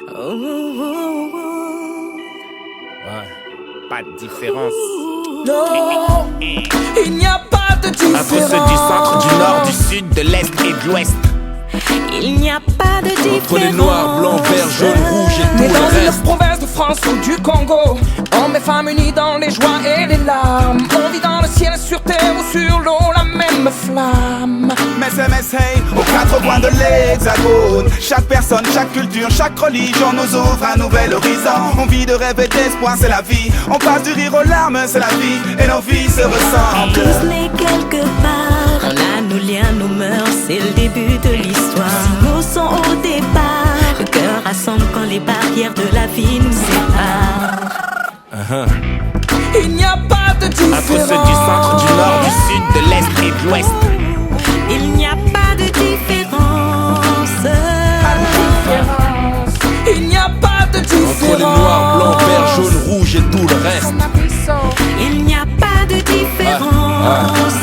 Ouais, pas de différence. Non, il n'y a pas de différence entre ceux du centre, du nord, du sud, de l'est et de l'ouest. Il n'y a pas de différence entre les noirs, blancs, verts, jaunes, rouges et Mais tout dans le une reste. province de France ou du Congo, hommes et femmes unis dans les joies et les larmes. On vit dans le ciel, sur terre ou sur l'eau, la même flamme. SMS, hey, aux quatre coins de l'hexagone. Chaque personne, chaque culture, chaque religion nous ouvre un nouvel horizon. On vit de rêves et d'espoir, c'est la vie. On passe du rire aux larmes, c'est la vie. Et nos vies se ressemblent. Tous nés quelque part, on a nos liens, nos mœurs, c'est le début de l'histoire. Si nos sont au départ, le cœur rassemble quand les barrières de la vie nous séparent. Il n'y a pas de différence Entre ceux du centre, du nord, du sud, de l'est et de l'ouest. Il n'y a pas de différence. Il n'y a pas de différence Entre les noirs, blancs, verts, jaunes, rouges et tout le reste. Il n'y a pas de différence.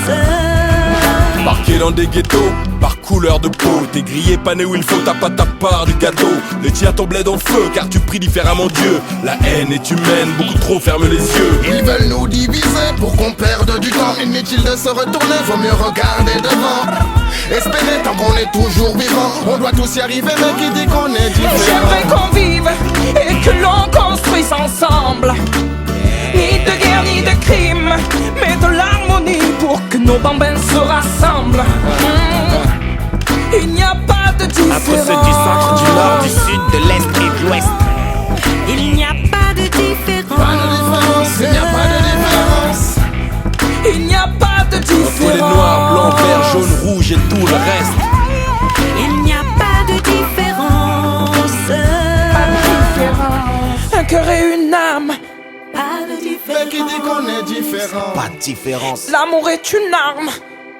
Parqué dans des ghettos, par couleur de peau. T'es grillé, pané où il faut, t'as pas ta part du gâteau. Les tiens ton bled en feu, car tu pries différemment Dieu. La haine est humaine, beaucoup trop, ferme les yeux. Ils veulent nous diviser pour qu'on perde du temps. Inutile de se retourner, vaut mieux regarder devant. Espérer tant qu'on est toujours vivant. On doit tous y arriver, mais qui dit qu'on est J'aimerais différent? qu'on vive et que l'on construise ensemble. Ni de guerre ni de crime, mais de l'harmonie pour que nos bambins se rassemblent. Il n'y a pas de différence Entre ceux du centre, du nord, du sud, de l'est et de l'ouest. Il n'y a pas de différence. Pas de différence, il n'y a pas de différence. Il n'y a pas de différence Entre les noirs, blancs, verts, jaunes, rouges et tout le reste. Il n'y a pas de différence. Un cœur et une âme, Pas de Mais qui dit différence. qu'on est différent? Pas de différence. l'amour est une arme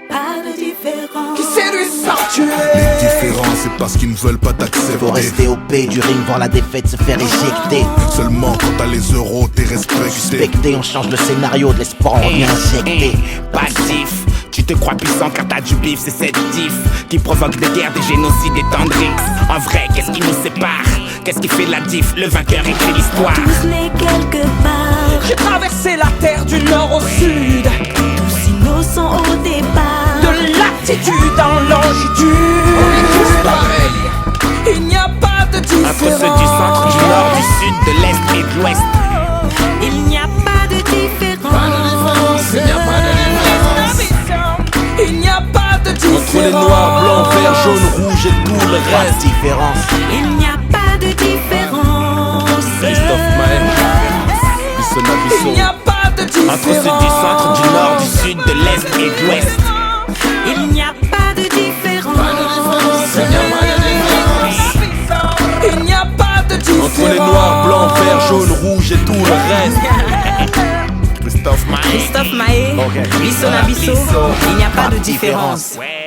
Pas de différence. qui séduit sans tuer. Les différences, c'est parce qu'ils ne veulent pas Faut t'accepter. rester au paix du ring, voir la défaite se faire éjecter. Seulement quand t'as les euros, t'es respecté. Suspecté, on change le scénario, de l'espoir on vient injecter. Pas de diff. Tu te crois puissant car t'as du bif, c'est cette diff qui provoque des guerres, des génocides et tant de rixes. En vrai, qu'est-ce qui nous sépare? Qu'est-ce qui fait la diff? Le vainqueur écrit l'histoire. Tous nés quelque part, J'ai traversé la terre du nord au sud, tous innocents au départ. de latitude en longitude. Il n'y a pas de différence Entre ceux du centre, du nord, du sud, de l'est et de l'ouest. Il n'y a pas de différence. Pas de différence, il n'y a pas de différence. Il n'y a pas de différence Entre les noirs, blancs, verts, jaunes, rouges et tout le Pas de reste. différence. Il n'y a pas de différence. Christophe Maé, Bissona Il n'y Bisso. a pas de différence Entre ceux du centre, du nord, du sud, de l'est et de l'ouest. Il n'y a pas de différence. Pas de différence, il n'y a pas de différence. Il n'y a pas de différence Entre les noirs, blancs, verts, jaunes, rouges et tout le reste. Christophe Maé. Christophe Maé, Bissona Bisso, il n'y a pas de différence. Ouais.